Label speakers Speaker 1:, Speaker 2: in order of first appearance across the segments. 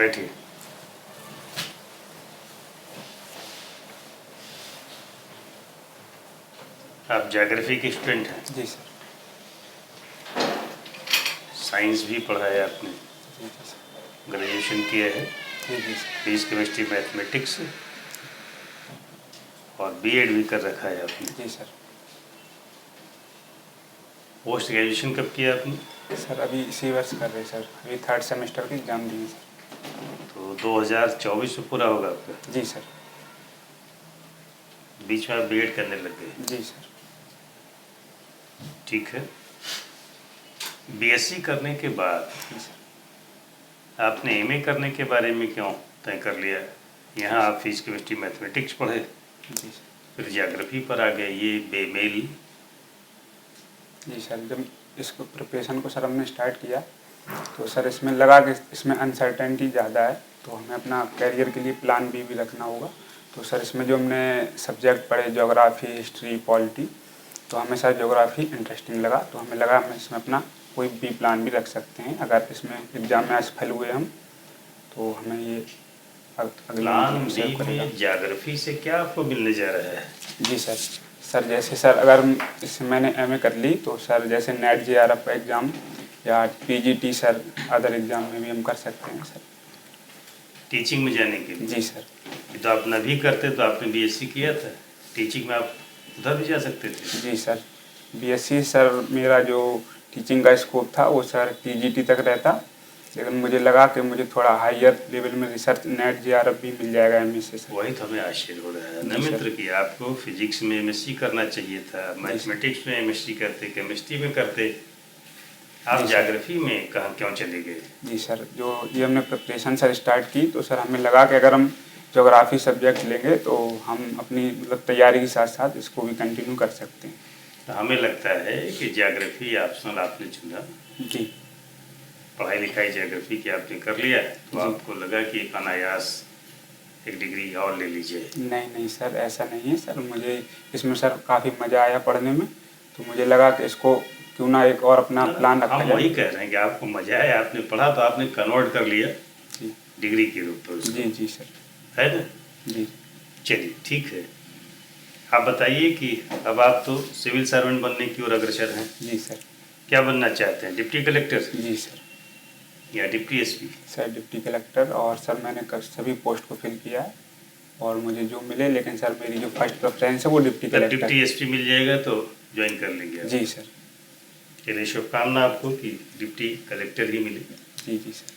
Speaker 1: बैठिए। आप ज्योग्राफी के स्टूडेंट हैं?
Speaker 2: जी सर।
Speaker 1: साइंस भी पढ़ा है आपने?
Speaker 2: जी जी सर।
Speaker 1: ग्रेजुएशन किया है
Speaker 2: जी जी सर।
Speaker 1: फिजिक्स केमिस्ट्री मैथमेटिक्स और बीएड भी कर रखा है आपने।
Speaker 2: जी सर।
Speaker 1: पोस्ट ग्रेजुएशन कब किया आपने?
Speaker 2: सर अभी इसी वर्ष कर रहे सर, अभी 3rd सेमेस्टर के एग्ज़ाम दिए सर।
Speaker 1: तो 2024 में पूरा होगा आपका?
Speaker 2: जी सर।
Speaker 1: बीच में आप बीएड करने लग गए?
Speaker 2: जी सर।
Speaker 1: ठीक है। बीएससी करने के बाद
Speaker 2: जी सर।
Speaker 1: आपने एमए करने के बारे में क्यों तय कर लिया? यहाँ आप फिजिक्स केमिस्ट्री मैथमेटिक्स पढ़े,
Speaker 2: जी सर।
Speaker 1: फिर ज्योग्राफी पर आ गए, ये बेमेल।
Speaker 2: जी सर, जब इसको प्रिपरेशन को सर हमने स्टार्ट किया तो सर इसमें लगा कि इसमें अनसर्टेनिटी ज़्यादा है, तो हमें अपना कैरियर के लिए प्लान बी भी रखना होगा। तो सर इसमें जो हमने सब्जेक्ट पढ़े ज्योग्राफी, हिस्ट्री, पॉलिटी, तो हमें सर ज्योग्राफी इंटरेस्टिंग लगा, तो हमें लगा हम इसमें अपना कोई बी प्लान भी रख सकते हैं। अगर इसमें एग्ज़ाम में असफल हुए हम, तो हमें ये अगले
Speaker 1: प्लान
Speaker 2: में सेव
Speaker 1: बी
Speaker 2: करेगा।
Speaker 1: में ज्योग्राफी से क्या आपको मिलने जा रहा है?
Speaker 2: जी सर। सर जैसे सर अगर इसमें मैंने एमए कर ली तो सर जैसे नेट जेआरएफ एग्ज़ाम या पीजीटी सर अदर एग्ज़ाम में भी हम कर सकते हैं सर।
Speaker 1: टीचिंग में जाने के लिए?
Speaker 2: जी सर।
Speaker 1: ये तो आप न भी करते तो आपने बीएससी किया था, टीचिंग में आप उधर भी जा सकते थे।
Speaker 2: जी सर। बीएससी सर मेरा जो टीचिंग का स्कोप था वो सर टीजीटी तक रहता, लेकिन मुझे लगा कि मुझे थोड़ा हायर लेवल में रिसर्च नेट जेआरएफ भी मिल जाएगा एमए से सर।
Speaker 1: वही तो हमें आश्चर्य हो रहा है
Speaker 2: जी
Speaker 1: न
Speaker 2: सर।
Speaker 1: मित्र कि आपको फिजिक्स में एमएससी करना चाहिए था, मैथमेटिक्स में एमएससी करते, केमिस्ट्री में करते, आप
Speaker 2: जी सर।
Speaker 1: ज्योग्राफी में कहाँ क्यों चले गए?
Speaker 2: जी सर, जो ये हमने प्रिपरेशन सर स्टार्ट की तो सर हमें लगा कि अगर हम ज्योग्राफी सब्जेक्ट लेंगे तो हम अपनी मतलब तैयारी के साथ साथ इसको भी कंटिन्यू कर सकते हैं।
Speaker 1: तो हमें लगता है कि ज्योग्राफी ऑप्शनल आपने चुना,
Speaker 2: जी।
Speaker 1: पढ़ाई लिखाई ज्योग्राफी की आपने कर लिया है, तो
Speaker 2: जी।
Speaker 1: आपको लगा कि एक अनायास एक डिग्री और ले लीजिए।
Speaker 2: नहीं नहीं सर, ऐसा नहीं है सर, मुझे इसमें सर काफ़ी मज़ा आया पढ़ने में, तो मुझे लगा कि इसको क्यों ना एक और अपना प्लान रखा
Speaker 1: हम
Speaker 2: जाए।
Speaker 1: वही कह रहे हैं कि आपको मजा आया, आपने पढ़ा तो आपने कन्वर्ट कर लिया
Speaker 2: जी
Speaker 1: डिग्री के रूप में उसको,
Speaker 2: जी जी सर।
Speaker 1: है ना?
Speaker 2: जी।
Speaker 1: चलिए ठीक है। आप बताइए कि अब आप तो सिविल सर्वेंट बनने की ओर अग्रसर हैं।
Speaker 2: जी सर।
Speaker 1: क्या बनना चाहते हैं, डिप्टी कलेक्टर
Speaker 2: जी सर।
Speaker 1: या deputy SP?
Speaker 2: Sir deputy collector, और सर मैंने सभी पोस्ट को फिल किया है और मुझे जो मिले, लेकिन सर मेरी जो फर्स्ट प्रेफरेंस है वो डिप्टी
Speaker 1: जब
Speaker 2: कलेक्टर।
Speaker 1: डिप्टी एसपी मिल जाएगा तो ज्वाइन कर लेंगे आप।
Speaker 2: जी सर।
Speaker 1: चलिए शुभकामना आपको कि डिप्टी कलेक्टर ही मिले।
Speaker 2: जी जी सर।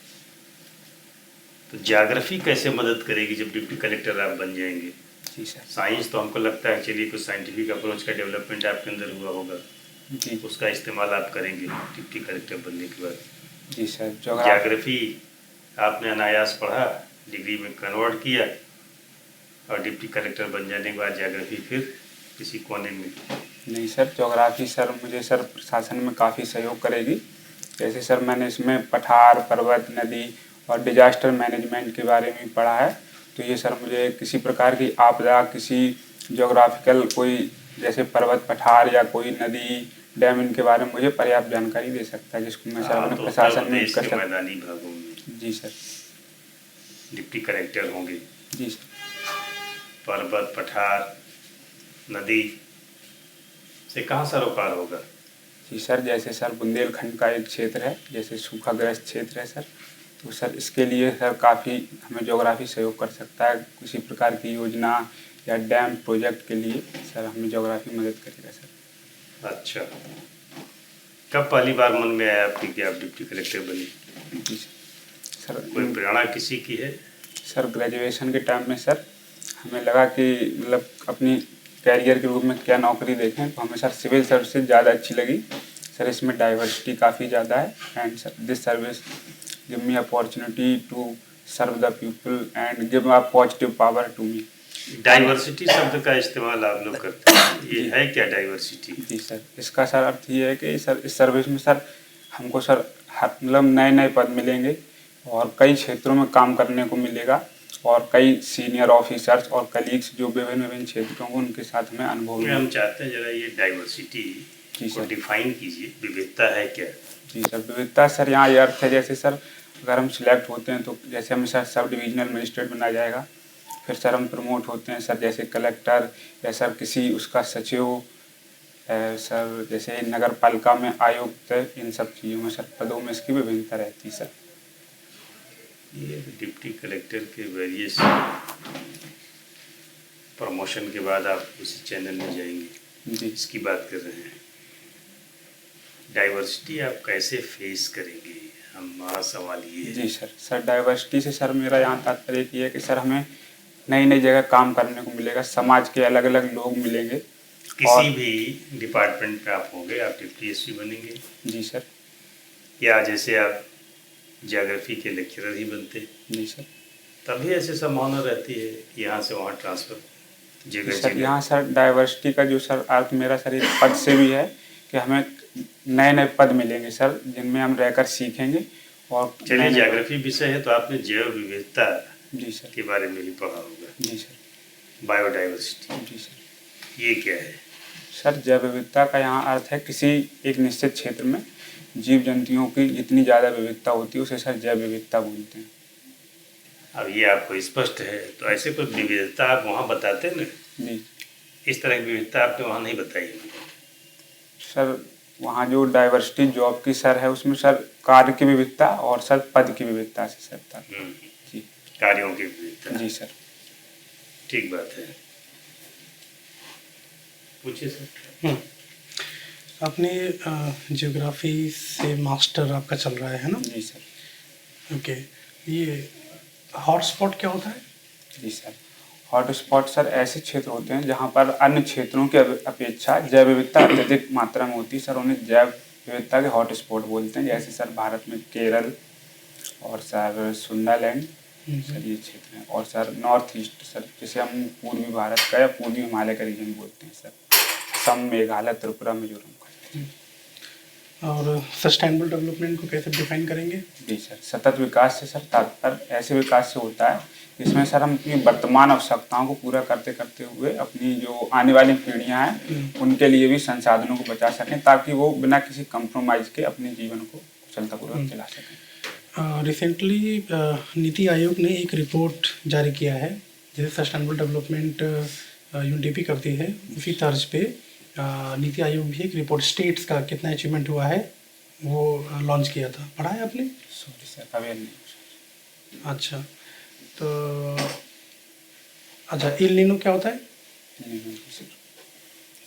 Speaker 1: तो ज्योग्राफी कैसे मदद करेगी जब डिप्टी कलेक्टर आप बन जाएंगे?
Speaker 2: जी सर।
Speaker 1: साइंस तो हमको लगता है, चलिए कुछ साइंटिफिक अप्रोच का डेवलपमेंट आपके अंदर हुआ होगा,
Speaker 2: जी।
Speaker 1: उसका इस्तेमाल आप करेंगे डिप्टी कलेक्टर बनने के बाद।
Speaker 2: जी सर।
Speaker 1: ज्योग्राफी आपने अनायास पढ़ा, डिग्री में कन्वर्ट किया और डिप्टी कलेक्टर बन जाने के बाद ज्योग्राफी फिर किसी कोने में।
Speaker 2: नहीं सर, ज्योग्राफी सर मुझे सर प्रशासन में काफ़ी सहयोग करेगी। जैसे सर मैंने इसमें पठार, पर्वत, नदी और डिजास्टर मैनेजमेंट के बारे में पढ़ा है, तो ये सर मुझे किसी प्रकार की आपदा, किसी ज्योग्राफिकल कोई जैसे पर्वत, पठार या कोई नदी, डैम, इनके बारे में मुझे पर्याप्त जानकारी दे सकता है, जिसको मैं सर अपने
Speaker 1: तो
Speaker 2: प्रशासन में
Speaker 1: देश
Speaker 2: कर
Speaker 1: के
Speaker 2: सकता।
Speaker 1: मैदानी भागों में
Speaker 2: जी सर।
Speaker 1: डिप्टी कलेक्टर होंगे।
Speaker 2: जी सर।
Speaker 1: पर्वत, पठार, नदी से कहाँ सरोकार होगा?
Speaker 2: जी सर, जैसे सर बुंदेलखंड का एक क्षेत्र है, जैसे सूखाग्रस्त क्षेत्र है सर, तो सर इसके लिए सर काफ़ी हमें ज्योग्राफी सहयोग कर सकता है। किसी प्रकार की योजना या डैम प्रोजेक्ट के लिए सर हमें ज्योग्राफी मदद करेगा सर।
Speaker 1: अच्छा, कब पहली बार मन में आया आपकी कि आप डिप्टी कलेक्टर बने?
Speaker 2: जी सर।
Speaker 1: कोई प्रेरणा किसी की है?
Speaker 2: सर ग्रेजुएशन के टाइम में सर हमें लगा कि मतलब अपनी कैरियर के रूप में क्या नौकरी देखें, तो हमें सर सिविल सर्विसेज ज़्यादा अच्छी लगी। सर इसमें डाइवर्सिटी काफ़ी ज़्यादा है, and sir this service give me opportunity to serve the people and give a positive power to me.
Speaker 1: Diversity शब्द का इस्तेमाल आप लोग करते हैं, ये है क्या डाइवर्सिटी?
Speaker 2: जी सर, इसका सर अर्थ ये है कि सर इस सर्विस में सर हमको सर हर मतलब नए नए पद मिलेंगे और कई क्षेत्रों में काम करने को मिलेगा, और कई सीनियर ऑफिसर्स और कलीग्स जो विभिन्न विभिन्न क्षेत्रों को, उनके साथ हमें अनुभव
Speaker 1: हम
Speaker 2: मिलेगा।
Speaker 1: चाहते हैं जरा ये डाइवर्सिटी
Speaker 2: जी
Speaker 1: को
Speaker 2: सर।
Speaker 1: डिफाइन कीजिए, विविधता है क्या?
Speaker 2: जी सर, विविधता सर यहाँ ये अर्थ है जैसे सर अगर हम सिलेक्ट होते हैं तो जैसे हमें सर सब डिविजनल मजिस्ट्रेट बनाया जाएगा। फिर सर हम प्रमोट होते हैं सर, जैसे कलेक्टर या सर किसी उसका सचिव, सर जैसे नगर पालिका में आयुक्त, इन सब चीज़ों में सर पदों में इसकी विभिन्नता रहती है सर।
Speaker 1: ये डिप्टी कलेक्टर के वेरियस प्रमोशन के बाद आप उसी चैनल में जाएंगे,
Speaker 2: जी
Speaker 1: इसकी बात कर रहे हैं। डाइवर्सिटी आप कैसे फेस करेंगे, हमारा सवाल ये है।
Speaker 2: जी सर डाइवर्सिटी से सर मेरा यहाँ तात्पर्य ये है कि सर हमें नई नई जगह काम करने को मिलेगा, समाज के अलग अलग लोग मिलेंगे।
Speaker 1: किसी भी डिपार्टमेंट में आप होंगे, आप डिप्टी एसपी बनेंगे।
Speaker 2: जी सर।
Speaker 1: या जैसे आप ज्योग्राफी के लेक्चरर ही बनते,
Speaker 2: जी सर।
Speaker 1: तभी ऐसे संभावना रहती है कि यहाँ से वहाँ ट्रांसफ़र जगह
Speaker 2: सर
Speaker 1: जगह।
Speaker 2: यहाँ सर डाइवर्सिटी का जो सर अर्थ मेरा सर एक पद से भी है कि हमें नए नए पद मिलेंगे सर, जिनमें हम रहकर सीखेंगे। और
Speaker 1: चलिए, ज्योग्राफी विषय है तो आपने जैव विविधता
Speaker 2: जी सर
Speaker 1: के बारे में भी पढ़ा होगा।
Speaker 2: जी सर।
Speaker 1: बायोडाइवर्सिटी,
Speaker 2: जी सर।
Speaker 1: ये क्या है?
Speaker 2: सर जैव विविधता का यहाँ अर्थ है किसी एक निश्चित क्षेत्र में जीव जंतुओं की जितनी ज़्यादा विविधता होती है उसे सर जैव विविधता बोलते हैं।
Speaker 1: अब ये आपको स्पष्ट है, तो ऐसे कोई विविधता आप वहाँ बताते ना?
Speaker 2: जी
Speaker 1: इस तरह की विविधता आपने वहाँ नहीं बताई।
Speaker 2: सर वहाँ जो डाइवर्सिटी जॉब की सर है उसमें सर कार्य की विविधता और सर पद की विविधता से सर था। जी
Speaker 1: कार्यों की विविधता।
Speaker 2: जी सर।
Speaker 1: ठीक बात है, पूछिए सर।
Speaker 3: आपने ज्योग्राफी से मास्टर आपका चल रहा है ना?
Speaker 2: जी सर।
Speaker 3: ओके, ये हॉटस्पॉट क्या होता है?
Speaker 2: जी सर, हॉटस्पॉट सर ऐसे क्षेत्र होते हैं जहाँ पर अन्य क्षेत्रों की अपेक्षा जैव विविधता अत्यधिक मात्रा में होती है सर, उन्हें जैव विविधता के हॉटस्पॉट बोलते हैं। जैसे सर भारत में केरल और सर सुंदरलैंड सर ये क्षेत्र हैं, और सर नॉर्थ ईस्ट सर जिसे हम पूर्वी भारत का या पूर्वी हिमालय का रीजन बोलते हैं सर, असम, मेघालय, त्रिपुरा, मिजोरम का।
Speaker 3: और सस्टेनेबल डेवलपमेंट को कैसे डिफाइन करेंगे?
Speaker 2: जी सर, सतत विकास से सर तात्पर्य ऐसे विकास से होता है जिसमें सर हम अपनी वर्तमान आवश्यकताओं को पूरा करते करते हुए अपनी जो आने वाली पीढ़ियां हैं उनके लिए भी संसाधनों को बचा सकें, ताकि वो बिना किसी कंप्रोमाइज के अपने जीवन को कुशलतापूर्वक चला सकें।
Speaker 3: रिसेंटली नीति आयोग ने एक रिपोर्ट जारी किया है जिसे सस्टेनेबल डेवलपमेंट यूएनडीपी करती है, उसी तर्ज पे नीति आयोग भी एक रिपोर्ट स्टेट्स का कितना अचीवमेंट हुआ है वो लॉन्च किया था। पढ़ा है आपने?
Speaker 2: सॉरी सर, अवेयर नहीं हूँ सर।
Speaker 3: अच्छा, तो अच्छा, एल नीनो क्या होता है?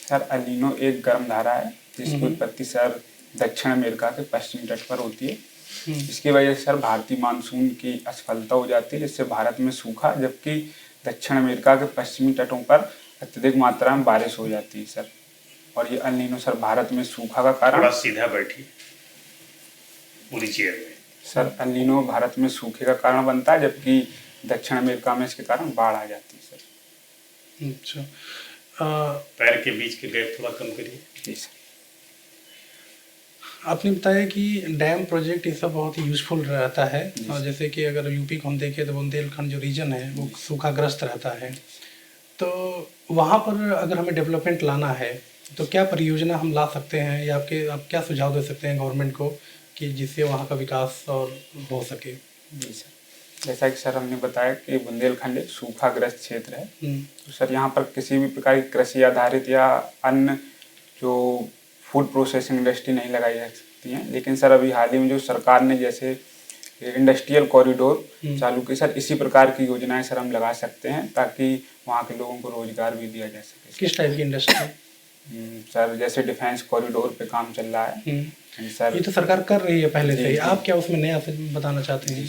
Speaker 2: सर एल नीनो एक गर्म धारा है जिसकी उत्पत्ति सर दक्षिण अमेरिका के पश्चिमी तट पर होती है। इसकी वजह से सर भारतीय मानसून की असफलता हो जाती है, जिससे भारत में सूखा, जबकि दक्षिण अमेरिका के पश्चिमी तटों पर अत्यधिक मात्रा में बारिश हो जाती है सर। और ये एल नीनो सर भारत में सूखा का कारण।
Speaker 1: थोड़ा सीधा बैठिए पूरी चेयर में।
Speaker 2: सर एल नीनो भारत में सूखे का कारण बनता है, जबकि दक्षिण अमेरिका में इसके कारण बाढ़ आ जाती है सर।
Speaker 3: अच्छा,
Speaker 1: पैर के बीच के गैप थोड़ा कम करिए।
Speaker 2: जी सर।
Speaker 3: आपने बताया कि डैम प्रोजेक्ट ये सब बहुत ही यूज़फुल रहता है, और जैसे कि अगर यूपी को हम देखें तो बुंदेलखंड जो रीजन है वो सूखाग्रस्त रहता है, तो वहाँ पर अगर हमें डेवलपमेंट लाना है तो क्या परियोजना हम ला सकते हैं, या आप क्या सुझाव दे सकते हैं गवर्नमेंट को कि जिससे वहाँ का विकास और हो सके?
Speaker 2: जी सर, जैसा कि सर हमने बताया कि बुंदेलखंड एक सूखाग्रस्त क्षेत्र है, तो सर यहाँ पर किसी भी प्रकार की कृषि आधारित या अन्य जो फूड प्रोसेसिंग इंडस्ट्री नहीं लगाई जा सकती हैं। लेकिन सर अभी हाल ही में जो सरकार ने जैसे इंडस्ट्रियल कॉरिडोर चालू की, सर इसी प्रकार की योजनाएं सर हम लगा सकते हैं ताकि वहाँ के लोगों को रोजगार भी दिया जा सके।
Speaker 3: किस टाइप की इंडस्ट्री?
Speaker 2: सर जैसे डिफेंस कॉरिडोर पे काम चल रहा है सर।
Speaker 3: ये तो सरकार कर रही है पहले से ही, आप क्या उसमें नया बताना चाहते हैं?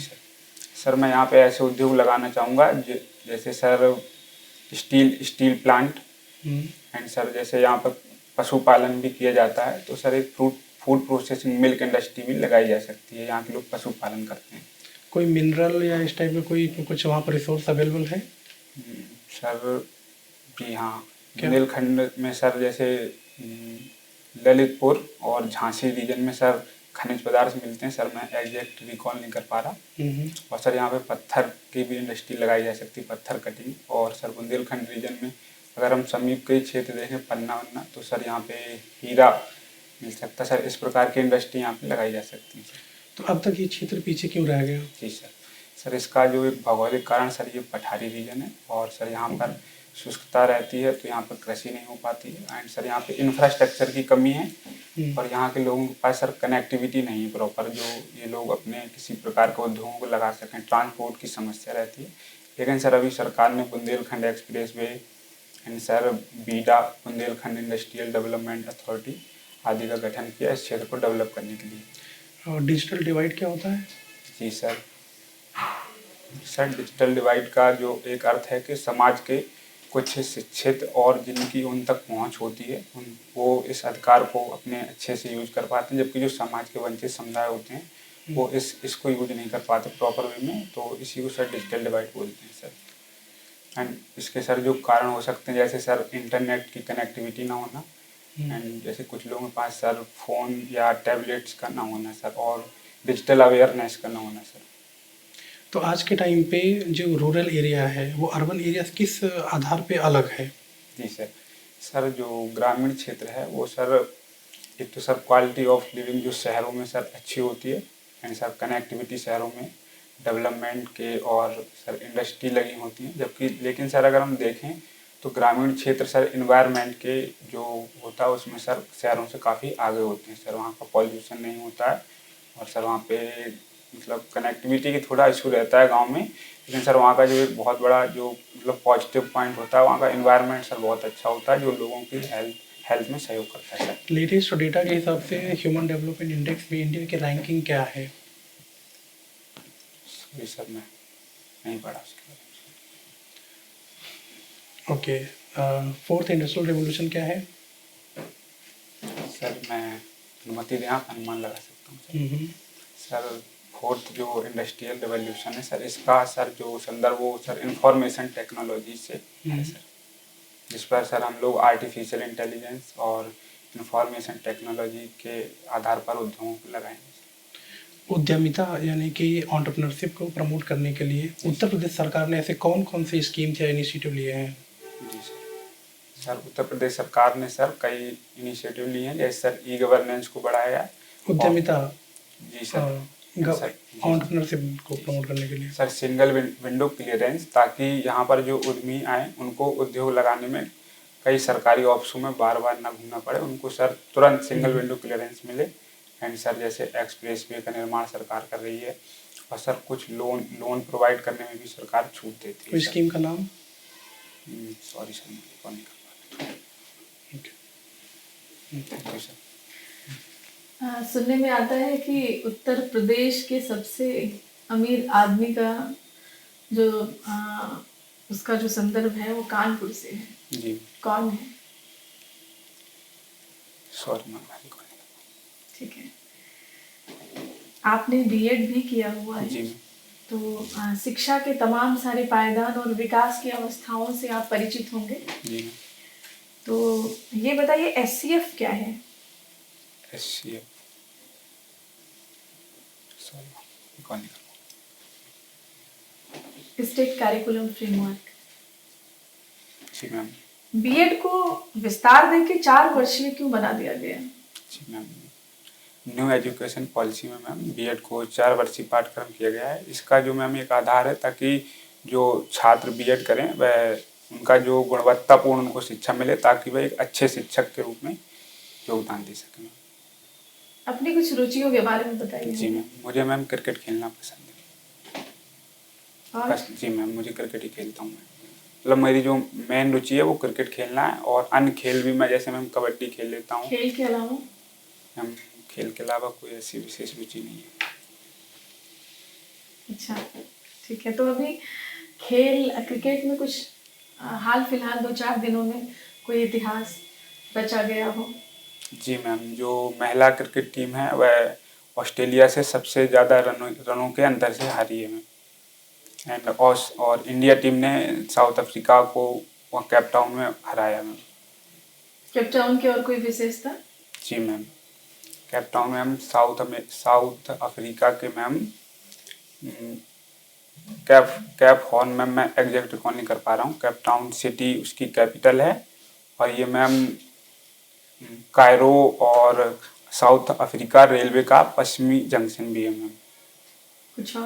Speaker 2: सर मैं यहाँ पे ऐसे उद्योग लगाना चाहूँगा जैसे sir steel plant, and sir जैसे यहाँ पर पशुपालन भी किया जाता है, तो सर एक फूड प्रोसेसिंग मिल्क इंडस्ट्री भी लगाई जा सकती है। यहाँ के लोग पशुपालन करते हैं।
Speaker 3: कोई मिनरल या इस टाइप में कोई कुछ वहाँ पर रिसोर्स अवेलेबल है?
Speaker 2: सर जी हाँ, बुंदेलखंड में सर जैसे ललितपुर और झांसी रीजन में सर खनिज पदार्थ मिलते हैं। सर मैं एग्जैक्ट रिकॉल नहीं कर पा रहा। और सर यहाँ पे पत्थर की भी इंडस्ट्री लगाई जा सकती है, पत्थर कटिंग। और सर बुंदेलखंड रीजन में अगर हम समीप के क्षेत्र देखें, पन्ना वन्ना, तो सर यहाँ पे हीरा मिल सकता है। सर इस प्रकार की इंडस्ट्री यहाँ पे लगाई जा सकती है।
Speaker 3: तो अब तक ये क्षेत्र पीछे क्यों रह गया?
Speaker 2: जी सर। सर इसका जो एक भौगोलिक कारण सर ये पठारी रीजन है और सर यहाँ पर शुष्कता रहती है तो यहाँ पर कृषि नहीं हो पाती है एंड सर यहाँ पे इंफ्रास्ट्रक्चर की कमी है और यहाँ के लोगों के पास सर कनेक्टिविटी नहीं है प्रॉपर जो ये लोग अपने किसी प्रकार के उद्योगों को लगा सकें, ट्रांसपोर्ट की समस्या रहती है। लेकिन सर अभी सरकार ने Bundelkhand expressway and sir BIDA Bundelkhand industrial development authority आदि का गठन किया इस क्षेत्र को डेवलप करने के लिए।
Speaker 3: और डिजिटल डिवाइड क्या होता है?
Speaker 2: जी सर। सर डिजिटल डिवाइड का जो एक अर्थ है कि समाज के कुछ शिक्षित और जिनकी उन तक पहुंच होती है उन वो इस अधिकार को अपने अच्छे से यूज कर पाते हैं, जबकि जो समाज के वंचित समुदाय होते हैं वो इसको यूज नहीं कर पाते प्रॉपर वे में, तो इसी को सर डिजिटल डिवाइड बोलते हैं सर। एंड इसके सर जो कारण हो सकते हैं जैसे सर इंटरनेट की कनेक्टिविटी ना होना एंड जैसे कुछ लोगों के पास सर फ़ोन या टैबलेट्स का ना होना सर और डिजिटल अवेयरनेस का ना होना सर।
Speaker 3: तो आज के टाइम पे जो रूरल एरिया है वो अर्बन एरिया से किस आधार पे अलग है?
Speaker 2: जी सर। सर जो ग्रामीण क्षेत्र है वो सर एक तो सर क्वालिटी ऑफ लिविंग जो शहरों में सर अच्छी होती है एंड सर कनेक्टिविटी शहरों में डेवलपमेंट के और सर इंडस्ट्री लगी होती है, जबकि लेकिन सर अगर हम देखें तो ग्रामीण क्षेत्र सर इन्वायरमेंट के जो होता है उसमें सर शहरों से काफ़ी आगे होते हैं सर। वहाँ का पॉल्यूशन नहीं होता है और सर वहाँ पे मतलब कनेक्टिविटी की थोड़ा इशू रहता है गांव में, लेकिन सर वहाँ का जो एक बहुत बड़ा जो मतलब पॉजिटिव पॉइंट होता है वहाँ का इन्वायरमेंट सर बहुत अच्छा होता है जो लोगों की हेल्थ में सहयोग करता है सर।
Speaker 3: लेटेस्ट डेटा के हिसाब से ह्यूमन डेवलपमेंट इंडेक्स में इंडिया की रैंकिंग क्या है?
Speaker 2: सॉरी सर मैं नहीं पढ़ा उसके बारे
Speaker 3: ओके। फोर्थ इंडस्ट्रियल रेवोल्यूशन क्या है?
Speaker 2: में सर मैं अनुमति दें आप अनुमान लगा सकता हूँ सर। सर फोर्थ जो इंडस्ट्रियल रेवोल्यूशन है सर इसका सर जो संदर्भ वो सर इंफॉर्मेशन टेक्नोलॉजी से है सर, जिस पर सर हम लोग आर्टिफिशियल इंटेलिजेंस और इंफॉर्मेशन टेक्नोलॉजी के आधार पर उद्योगों को लगाएंगे।
Speaker 3: उद्यमिता यानी कि एंटरप्रेन्योरशिप को प्रमोट करने के लिए उत्तर प्रदेश सरकार ने ऐसे कौन कौन से स्कीम या इनिशिएटिव लिए हैं?
Speaker 2: जी सर। सर उत्तर प्रदेश सरकार ने सर कई इनिशिएटिव लिए हैं जैसे सर ई गवर्नेंस को बढ़ाया है।
Speaker 3: उद्यमिता
Speaker 2: जी सर।
Speaker 3: एंटरप्रेन्योरशिप को प्रमोट करने के लिए
Speaker 2: सर सिंगल विंडो क्लियरेंस ताकि यहाँ पर जो उद्यमी आए उनको उद्योग लगाने में कई सरकारी ऑफिसों में बार बार ना घूमना पड़े, उनको सर तुरंत सिंगल विंडो क्लियरेंस मिले। एंड सर जैसे एक्सप्रेस वे का निर्माण सरकार कर रही है और सर कुछ लोन प्रोवाइड करने में भी सरकार छूट देती है।
Speaker 3: स्कीम का नाम?
Speaker 2: सॉरी सर मैं रिकॉल नहीं कर पा रहा। Thank you sir.
Speaker 4: सुनने में आता है कि उत्तर प्रदेश के सबसे अमीर आदमी का जो उसका जो संदर्भ है वो कानपुर से है।
Speaker 2: जी
Speaker 4: कौन है?
Speaker 2: सॉरी मैम मैं रिकॉल नहीं कर
Speaker 4: ठीक है। आपने बीएड भी किया हुआ है।
Speaker 2: जी मैम।
Speaker 4: तो शिक्षा के तमाम सारे पायदान और विकास की अवस्थाओं से आप परिचित होंगे।
Speaker 2: जी मैम।
Speaker 4: तो ये बताइए एससीएफ क्या है?
Speaker 2: SCF सॉरी मैम रिकॉल नहीं कर पा
Speaker 4: स्टेट करिकुलम फ्रेमवर्क।
Speaker 2: जी मैम।
Speaker 4: बीएड को विस्तार देके 4 वर्षीय क्यों बना दिया गया?
Speaker 2: जी मैम। न्यू एजुकेशन पॉलिसी में मैम बीएड को 4 वर्षीय पाठ्यक्रम किया गया है। इसका जो मैम एक आधार है ताकि जो छात्र बीएड करें वह उनका जो गुणवत्तापूर्ण उनको शिक्षा मिले ताकि वह एक अच्छे शिक्षक के रूप में योगदान दे सकें।
Speaker 4: अपनी कुछ रुचियों के बारे में बताइए।
Speaker 2: जी मैम मुझे मैम क्रिकेट खेलना पसंद है।
Speaker 4: और
Speaker 2: बस जी मैम मुझे क्रिकेट ही खेलता हूँ मैं, मतलब मेरी जो मेन रुचि है वो क्रिकेट खेलना है और अन्य खेल भी मैं जैसे मैम कबड्डी खेल लेता हूँ।
Speaker 4: खेल के अलावा?
Speaker 2: मैम खेल के अलावा कोई ऐसी विशेष रुचि नहीं है।
Speaker 4: अच्छा ठीक है। तो अभी खेल क्रिकेट में कुछ हाल फिलहाल 2-4 दिनों में कोई इतिहास रचा गया हो?
Speaker 2: जी मैम जो महिला क्रिकेट टीम है वह ऑस्ट्रेलिया से सबसे ज़्यादा रनों के अंतर से हारी है मैम। एंड और इंडिया टीम ने साउथ अफ्रीका को केप टाउन में हराया मैम।
Speaker 4: केप टाउन की और कोई विशेषता?
Speaker 2: जी ma'am Cape Town ma'am South Africa के मैम कैप हॉर्न मैम मैं एग्जैक्ट रिकॉल नहीं कर पा रहा हूँ। केप टाउन सिटी उसकी कैपिटल है और ये मैम कायरो और साउथ अफ्रीका रेलवे का पश्चिमी जंक्शन भी है मैम।
Speaker 4: कुछ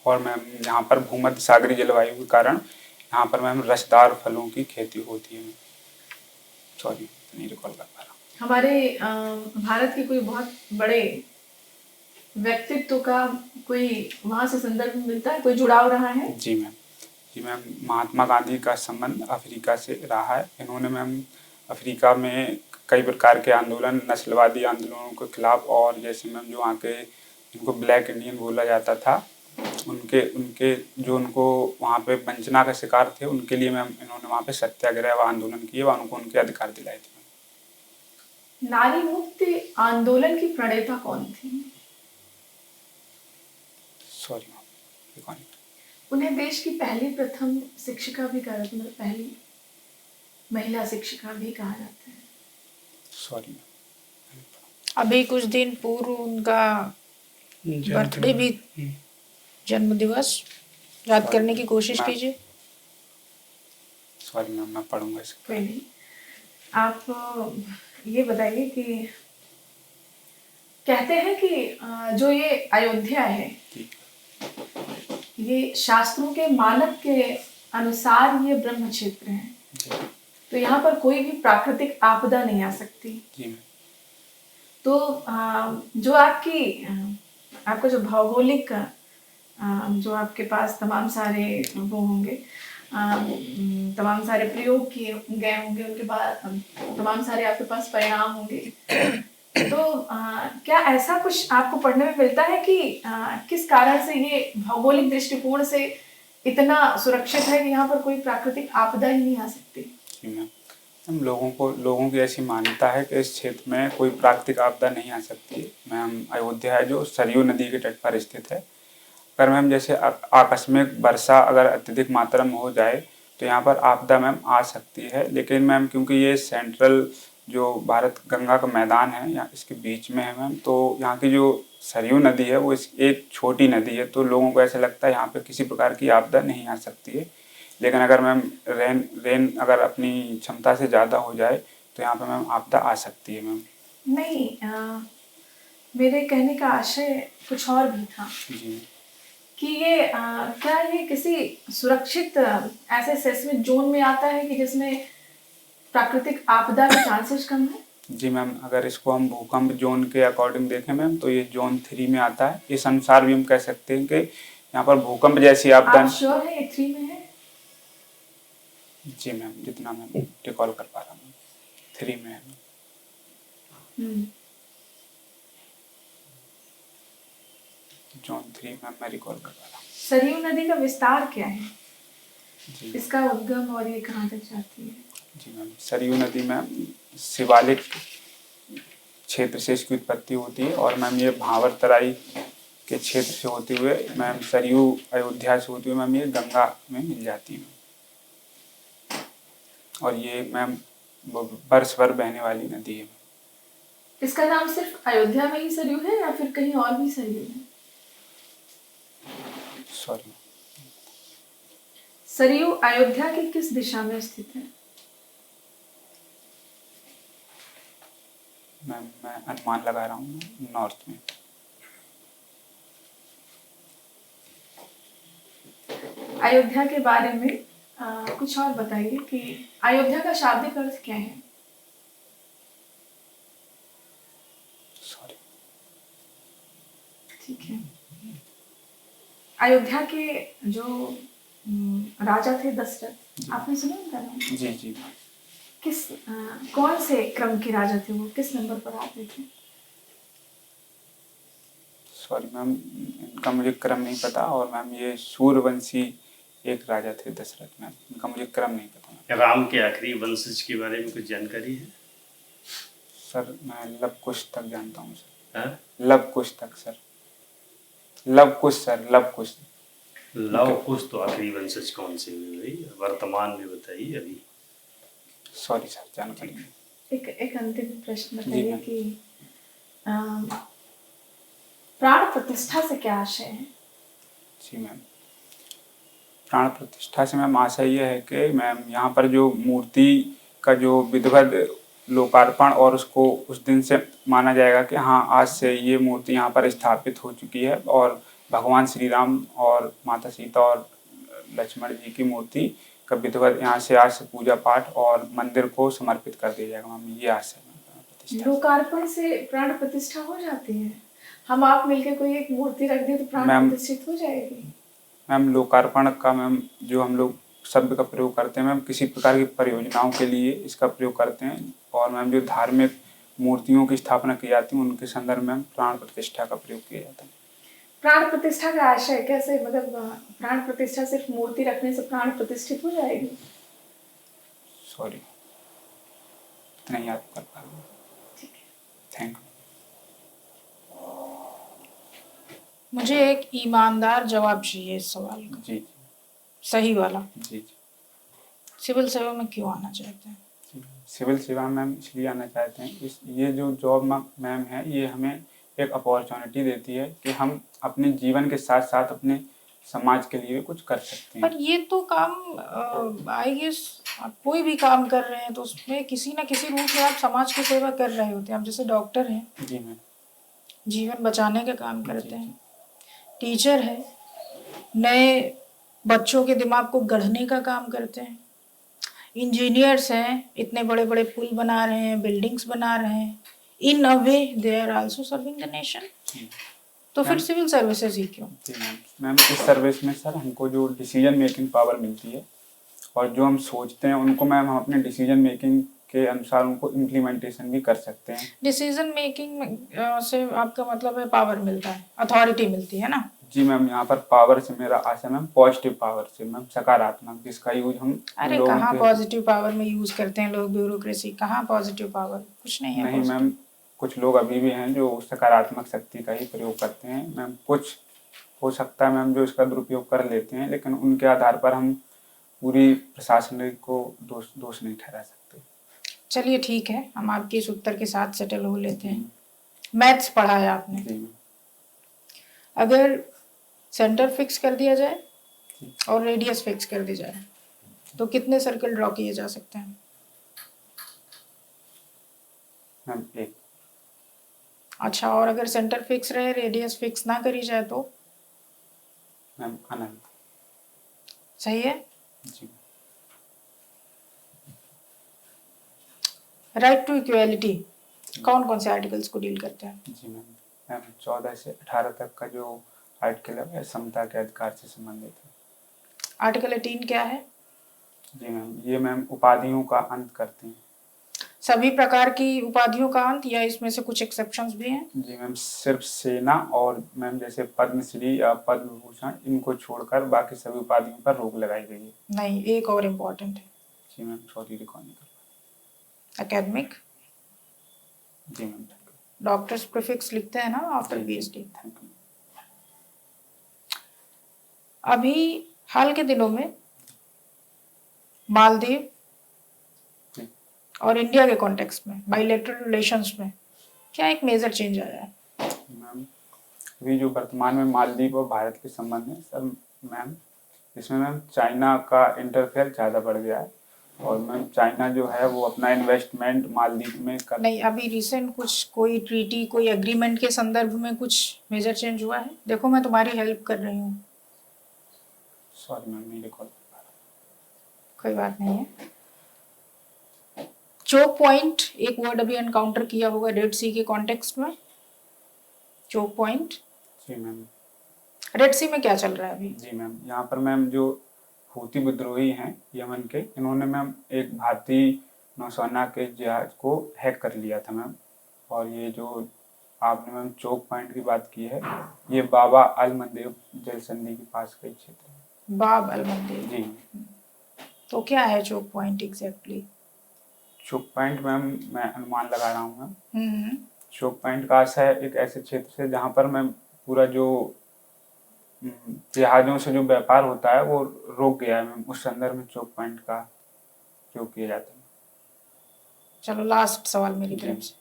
Speaker 2: और मैम यहाँ पर भूमध्य सागरीय जलवायु के कारण यहाँ पर मैम रसदार फलों की खेती होती है। सॉरी नहीं रिकॉल कर पा रहा।
Speaker 4: हमारे भारत के कोई बहुत बड़े व्यक्तित्व का कोई वहाँ से संदर्भ मिलता है, कोई जुड़ाव रहा है?
Speaker 2: जी मैम महात्मा गांधी का संबंध अफ्रीका से रहा है। इन्होंने मैम अफ्रीका में कई प्रकार के आंदोलन, नस्लवादी आंदोलनों के खिलाफ, और जैसे मैम जो वहाँ के जिनको ब्लैक इंडियन बोला जाता था, उनके जो उनको वहाँ पे वंचना का शिकार थे, उनके लिए मैम इन्होंने वहाँ पे सत्याग्रह व आंदोलन किए व उनको उनके अधिकार दिलाए थे।
Speaker 4: नारी मुक्ति आंदोलन की प्रणेता कौन थी?
Speaker 2: सॉरी मैम,
Speaker 4: उन्हें देश की पहली प्रथम शिक्षिका भी कहा जाता है, मतलब पहली महिला शिक्षिका भी कहा जाता है।
Speaker 2: सॉरी।
Speaker 5: अभी कुछ दिन पूर्व उनका बर्थडे भी, जन्म दिवस याद करने की कोशिश कीजिए।
Speaker 2: सॉरी मैम, मैं पढ़ूंगा इसको।
Speaker 4: कोई नहीं, आप ये बताइए कि कहते हैं कि जो ये अयोध्या है, ये शास्त्रों के मानक के अनुसार ये ब्रह्म क्षेत्र है, तो यहाँ पर कोई भी प्राकृतिक आपदा नहीं आ सकती।
Speaker 2: जी।
Speaker 4: तो जो आपका जो भौगोलिक जो आपके पास तमाम सारे वो होंगे, तमाम सारे प्रयोग किए गए होंगे, उनके बाद तमाम सारे आपके पास परिणाम होंगे, तो क्या ऐसा कुछ आपको पढ़ने में मिलता है कि किस कारण से ये भौगोलिक दृष्टिकोण से इतना सुरक्षित है कि यहाँ पर कोई प्राकृतिक आपदा ही नहीं आ सकती?
Speaker 2: हम लोगों की ऐसी मान्यता है कि इस क्षेत्र में कोई प्राकृतिक आपदा नहीं आ सकती। मैम अयोध्या है जो सरयू नदी के तट पर स्थित है। पर मैम जैसे आकस्मिक वर्षा अगर अत्यधिक मात्रा में हो जाए तो यहाँ पर आपदा मैम आ सकती है। लेकिन मैम क्योंकि ये सेंट्रल जो भारत गंगा का मैदान है या इसके बीच में है मैम, तो यहाँ की जो सरयू नदी है वो एक छोटी नदी है, तो लोगों को ऐसा लगता है यहाँ पे किसी प्रकार की आपदा नहीं आ सकती है। लेकिन अगर मैम रेन अगर अपनी क्षमता से ज़्यादा हो जाए तो यहाँ पे मैम आपदा आ सकती है मैम।
Speaker 4: नहीं, मेरे कहने का आशय कुछ और भी था।
Speaker 2: जी। कि
Speaker 4: ये क्या ये किसी सुरक्षित ऐसे सेस्मिक जोन में आता है कि जिसमें प्राकृतिक आपदा के चांसेस कम है? जी
Speaker 2: मैम, अगर इसको हम भूकंप जोन के अकॉर्डिंग देखें मैम तो ये जोन 3 में आता है। इस अनुसार भी हम कह सकते हैं कि यहाँ पर भूकंप जैसी आपदा।
Speaker 4: आप श्योर है ये 3 में है?
Speaker 2: जी मैम, जितना मैं रिकॉल कर पा रहा हूँ 3 में है। जोन 3 में मैं रिकॉल कर पा रहा हूँ।
Speaker 4: सरयू नदी का विस्तार क्या है? जी। इसका उद्गम और ये कहाँ तक जाती है?
Speaker 2: जी मैम, सरयू नदी में शिवालिक क्षेत्र से इसकी उत्पत्ति होती है और मैम ये भावर तराई के क्षेत्र से होते हुए मैम सरयू अयोध्या से होते हुए मैम ये गंगा में मिल जाती है। और ये मैम वर्ष भर बहने वाली नदी है।
Speaker 4: इसका नाम सिर्फ अयोध्या में ही सरयू है या फिर कहीं और भी सरयू है?
Speaker 2: सॉरी,
Speaker 4: सरयू अयोध्या की किस दिशा में स्थित है?
Speaker 2: मैम मैं अनुमान लगा रहा हूँ नॉर्थ में।
Speaker 4: अयोध्या के बारे में कुछ और बताइए कि अयोध्या का शाब्दिक अर्थ क्या है?
Speaker 2: सॉरी,
Speaker 4: ठीक है। अयोध्या के जो राजा थे दशरथ, आपने सुना उनका नाम?
Speaker 2: जी जी।
Speaker 4: कौन से क्रम के राजा थे वो, किस नंबर पर आते थे?
Speaker 2: सॉरी मैम, इनका मुझे क्रम नहीं पता। और मैम ये सूर्यवंशी एक राजा थे दशरथ मैम, इनका मुझे क्रम नहीं पता।
Speaker 1: राम के आखिरी वंशज के बारे में कुछ जानकारी है?
Speaker 2: सर मैं लव कुश तक जानता हूँ सर।
Speaker 1: हाँ?
Speaker 2: लव कुश तक सर। लव कुश सर, लव कुश।
Speaker 1: लव कुश तो आखिरी वंशज कौन से हुए भाई, वर्तमान में बताइए अभी।
Speaker 2: सॉरी सर, जानकारी नहीं।
Speaker 4: एक अंतिम प्रश्न बताइए कि प्राण प्रतिष्ठा से क्या आशय है?
Speaker 2: जी मैम, प्राण प्रतिष्ठा से मैम आशय यह है कि मैम यहाँ पर जो मूर्ति का जो विधिवत लोकार्पण और उसको उस दिन से माना जाएगा कि हाँ आज से ये मूर्ति यहाँ पर स्थापित हो चुकी है और भगवान श्री राम और माता सीता और लक्ष्मण जी की मूर्ति का विधिवत यहाँ से आज से पूजा पाठ और मंदिर को समर्पित कर दिया जाएगा। मम्मी ये आज से प्रतिष्ठा।
Speaker 4: लोकार्पण से प्राण प्रतिष्ठा हो जाती है? हम आप मिलके कोई एक मूर्ति रख दे तो प्राण
Speaker 2: मैम,
Speaker 4: प्रतिष्ठित हो जाएगी?
Speaker 2: मैम लोकार्पण का मैम जो हम लोग शब्द का प्रयोग करते हैं मैम किसी प्रकार की परियोजनाओं के लिए इसका प्रयोग करते हैं और मैम जो धार्मिक मूर्तियों की स्थापना की जाती है उनके संदर्भ में प्राण प्रतिष्ठा का प्रयोग किया जाता है।
Speaker 4: प्राण प्रतिष्ठा का आशय कैसे, मतलब प्राण प्रतिष्ठा सिर्फ मूर्ति रखने से प्राण प्रतिष्ठित हो जाएगी?
Speaker 2: सॉरी इतना याद कर पा रहा हूँ।
Speaker 4: ठीक है,
Speaker 2: थैंक यू।
Speaker 5: मुझे एक ईमानदार जवाब चाहिए इस सवाल का,
Speaker 2: जी
Speaker 5: सही वाला।
Speaker 2: जी जी
Speaker 5: सिविल सेवा में क्यों आना चाहते हैं?
Speaker 2: सिविल सेवा मैम इसलिए आना चाहते हैं ये जो जॉब मैम है ये हमें एक अपॉर्चुनिटी देती है कि हम अपने जीवन के साथ साथ अपने समाज के लिए कुछ कर सकते हैं।
Speaker 5: पर ये तो काम आई गेस आप कोई भी काम कर रहे हैं तो उसमें किसी ना किसी रूप में आप समाज की सेवा कर रहे होते हैं। आप जैसे डॉक्टर हैं,
Speaker 2: जी मैम,
Speaker 5: जीवन बचाने का काम करते हैं, टीचर है, नए बच्चों के दिमाग को गढ़ने का काम करते हैं, इंजीनियर्स हैं, इतने बड़े बड़े पुल बना रहे हैं, बिल्डिंग्स बना रहे हैं। In a way they are also serving the nation. तो फिर सिविल सर्विसेज ही क्यों?
Speaker 2: जी मैम इस सर्विस में सर हमको जो डिसीजन मेकिंग पावर मिलती है और जो हम सोचते हैं उनको मैम हम अपने डिसीजन मेकिंग के अनुसार उनको इम्प्लीमेंटेशन भी कर सकते हैं।
Speaker 5: डिसीजन मेकिंग से आपका मतलब है पावर मिलता है, अथॉरिटी मिलती है ना?
Speaker 2: जी मैम यहाँ पर पावर से मेरा आशय मैम पॉजिटिव पावर से मैम सकारात्मक जिसका यूज हम
Speaker 5: अरे कहाँ पॉजिटिव पावर में यूज करते हैं लोग, ब्यूरोक्रेसी। कहाँ पॉजिटिव पावर, कुछ नहीं है।
Speaker 2: नहीं मैम कुछ लोग अभी भी हैं जो सकारात्मक शक्ति का ही प्रयोग करते हैं मैम। कुछ हो सकता है मैम जो इसका दुरुपयोग कर लेते हैं लेकिन उनके आधार पर हम पूरी प्रशासन को दोष नहीं ठहरा सकते।
Speaker 5: चलिए ठीक है, हम आपके इस उत्तर के साथ सेटल हो लेते हैं। मैथ्स पढ़ा है आपने?
Speaker 2: जी मैम।
Speaker 5: अगर सेंटर फिक्स कर दिया जाए और रेडियस फिक्स कर दी जाए तो कितने सर्कल ड्रॉ किए जा सकते हैं?
Speaker 2: मैम एक।
Speaker 5: अच्छा, और अगर सेंटर फिक्स रहे, रेडियस फिक्स ना करी जाए तो?
Speaker 2: मैम अनंत।
Speaker 5: सही है।
Speaker 2: जी।
Speaker 5: राइट टू इक्वेलिटी कौन कौन से आर्टिकल्स को डील करते हैं?
Speaker 2: जी मैम 14 से 18 तक का जो आर्टिकल है समता के अधिकार से संबंधित है।
Speaker 5: आर्टिकल 18 क्या है?
Speaker 2: जी मैम ये मैम उपाधियों का अंत करते हैं।
Speaker 5: सभी प्रकार की उपाधियों का अंत या इसमें से कुछ एक्सेप्शंस भी हैं?
Speaker 2: जी मैम सिर्फ सेना और मैम जैसे पद्मश्री या पद्म भूषण इनको छोड़कर बाकी सभी उपाधियों पर रोक लगाई गई है।
Speaker 5: नहीं, एक और इम्पोर्टेंट है।
Speaker 2: जी मैम सॉरी रिकॉर्ड नहीं कर पाया।
Speaker 5: एकेडमिक।
Speaker 2: जी मैम
Speaker 5: डॉक्टर्स प्रीफिक्स लिखते हैं ना आफ्टर पीएचडी।
Speaker 2: Thank you.
Speaker 5: अभी हाल के दिनों में मालदीव और इंडिया के कॉन्टेक्स्ट में बाइलेटरल रिलेशंस में क्या एक मेजर चेंज आया है?
Speaker 2: मैम अभी जो वर्तमान में मालदीव और भारत के संबंध है सर मैम इसमें मैम चाइना का इंटरफेयर ज़्यादा बढ़ गया है और मैम चाइना जो है वो अपना इन्वेस्टमेंट मालदीव में कर
Speaker 5: नहीं, अभी रिसेंट कुछ कोई ट्रीटी कोई एग्रीमेंट के संदर्भ में कुछ मेजर चेंज हुआ है? देखो मैं तुम्हारी हेल्प कर रही हूँ।
Speaker 2: सॉरी मैम नहीं रिकॉल कर पा रहा।
Speaker 5: कोई बात नहीं है। चोक पॉइंट एक वर्ड अभी एनकाउंटर किया होगा रेड सी के कॉन्टेक्स्ट में। Choke point.
Speaker 2: जी मैम।
Speaker 5: रेड सी में क्या चल रहा है अभी?
Speaker 2: जी मैम यहाँ पर मैम जो हूती विद्रोही हैं यमन के इन्होंने मैम एक भारतीय नौसेना के जहाज को हैक कर लिया था मैम। और ये जो आपने मैम चोक पॉइंट की बात की है ये बाबा अल मंदेब जल संधि के पास का क्षेत्र है।
Speaker 5: बाब अल मंदेब।
Speaker 2: जी।
Speaker 5: तो क्या है choke point exactly?
Speaker 2: Choke point ma'am मैं अनुमान लगा रहा हूँ मैम।
Speaker 5: हम्म।
Speaker 2: चोक पॉइंट का आशय है एक ऐसे क्षेत्र से जहाँ पर मैम पूरा जो जहाजों से जो व्यापार होता है वो रोक गया है मैम। उस संदर्भ में चोक पॉइंट का उपयोग किया जाता है।
Speaker 5: चलो लास्ट सवाल मेरी तरफ से।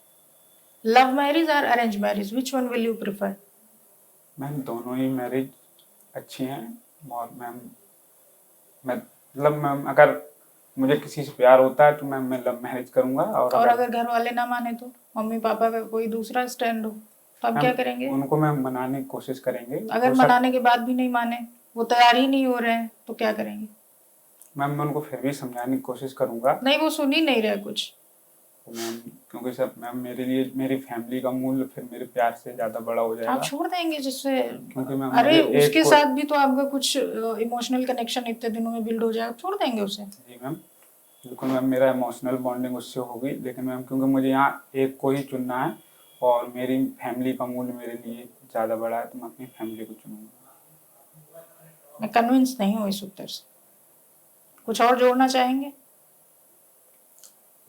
Speaker 5: लव मैरिज और arrange marriage which one will you prefer?
Speaker 2: Ma'am दोनों ही मैरिज अच्छी हैं और मैम मतलब मैम अगर मुझे किसी से प्यार होता है तो मैं लव मैरिज करूंगा। और
Speaker 5: और अगर घर वाले ना माने तो, मम्मी पापा का कोई दूसरा स्टैंड हो, तो आप क्या करेंगे?
Speaker 2: उनको मैं मनाने की कोशिश करेंगे।
Speaker 5: अगर
Speaker 2: हो
Speaker 5: मनाने के बाद भी नहीं माने, वो तैयार ही नहीं हो रहे हैं, तो क्या करेंगे?
Speaker 2: मैम मैं उनको फिर भी समझाने की कोशिश करूंगा।
Speaker 5: नहीं, वो सुन ही नहीं रहे कुछ।
Speaker 2: तो मैम क्योंकि सर मैम मेरे लिए मेरी फैमिली का मूल्य फिर मेरे प्यार से ज़्यादा बड़ा हो
Speaker 5: आप
Speaker 2: जाएगा।
Speaker 5: छोड़ देंगे जिससे,
Speaker 2: क्योंकि मैम
Speaker 5: अरे
Speaker 2: मुझे
Speaker 5: उसके साथ भी तो आपका कुछ इमोशनल कनेक्शन इतने दिनों में बिल्ड हो जाएगा, छोड़ देंगे उसे।
Speaker 2: जी मैम बिल्कुल मैम, मेरा इमोशनल बॉन्डिंग उससे होगी, लेकिन मैम क्योंकि मुझे यहाँ एक को ही चुनना है और मेरी फैमिली का मूल्य मेरे लिए ज़्यादा बड़ा है, तो मैं अपनी फैमिली को चुनूंगा।
Speaker 5: मैं कन्विंस नहीं हूँ इस उत्तर से। कुछ और जोड़ना चाहेंगे?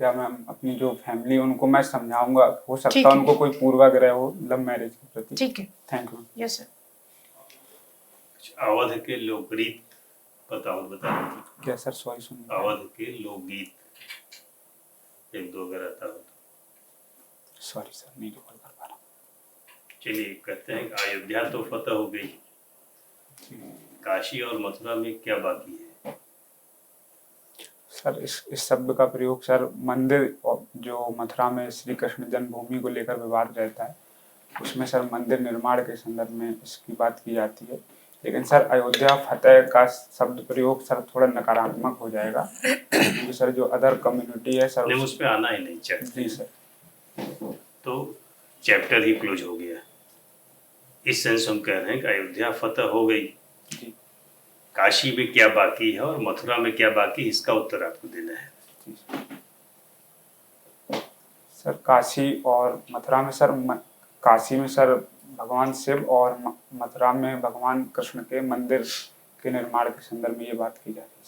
Speaker 2: या मैम अपनी जो फैमिली उनको मैं समझाऊंगा, हो सकता
Speaker 5: ठीक
Speaker 2: है
Speaker 5: है।
Speaker 2: उनको कोई पूर्वाग्रह हो लव मैरिज के प्रति।
Speaker 5: ठीक है।
Speaker 2: Thank you.
Speaker 5: Yes sir.
Speaker 1: Awadh के लोकगीत बताओ, बता।
Speaker 2: क्या सर? सॉरी सुन।
Speaker 1: अवध के लोकगीत एक दो अगर आता हो तो।
Speaker 2: सॉरी सर, नहीं रिकॉल कर पा रहा।
Speaker 1: चलिए कहते हैं कि अयोध्या तो फतह हो गई, काशी और मथुरा में क्या बाकी है?
Speaker 2: सर इस शब्द का प्रयोग सर मंदिर जो मथुरा में श्री कृष्ण जन्मभूमि को लेकर विवाद रहता है, उसमें सर मंदिर निर्माण के संदर्भ में इसकी बात की जाती है। लेकिन सर अयोध्या फतेह का शब्द प्रयोग सर थोड़ा नकारात्मक हो जाएगा, क्योंकि सर जो अदर कम्युनिटी है सर
Speaker 1: नहीं, उस पर आना ही नहीं चाहिए।
Speaker 2: जी सर।
Speaker 1: तो चैप्टर ही क्लोज हो गया। इस सेंस हम कह रहे हैं कि अयोध्या फतह हो गई,
Speaker 2: जी
Speaker 1: काशी में क्या बाकी है और मथुरा में क्या बाकी, इसका उत्तर आपको देना है।
Speaker 2: जी सर काशी और मथुरा में सर काशी में सर भगवान शिव और मथुरा में भगवान कृष्ण के मंदिर के निर्माण के संदर्भ में ये बात की जा रही है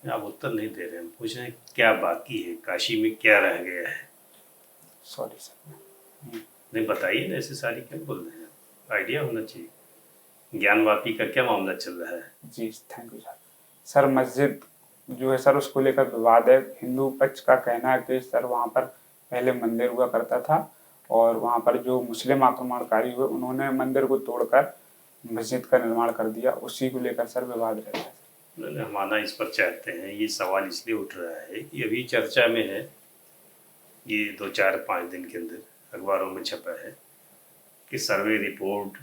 Speaker 2: सर।
Speaker 1: आप उत्तर नहीं दे रहे हैं, पूछ रहे हैं क्या बाकी है, काशी में क्या रह गया है।
Speaker 2: Sorry sir.
Speaker 1: नहीं बताइए ना, ऐसे सारी क्या बोल रहे हैं, आइडिया होना चाहिए। ज्ञानवापी का क्या मामला चल रहा है?
Speaker 2: जी थैंक यू सर। सर मस्जिद जो है सर उसको लेकर विवाद है। हिंदू पक्ष का कहना है कि सर वहाँ पर पहले मंदिर हुआ करता था और वहाँ पर जो मुस्लिम आक्रमणकारी हुए उन्होंने मंदिर को तोड़कर मस्जिद का निर्माण कर दिया, उसी को लेकर सर विवाद रहता है।
Speaker 1: हम आना इस पर चाहते हैं, ये सवाल इसलिए उठ रहा है कि अभी चर्चा में है, ये 2-4-5 दिन के अंदर अखबारों में छपा है कि सर्वे रिपोर्ट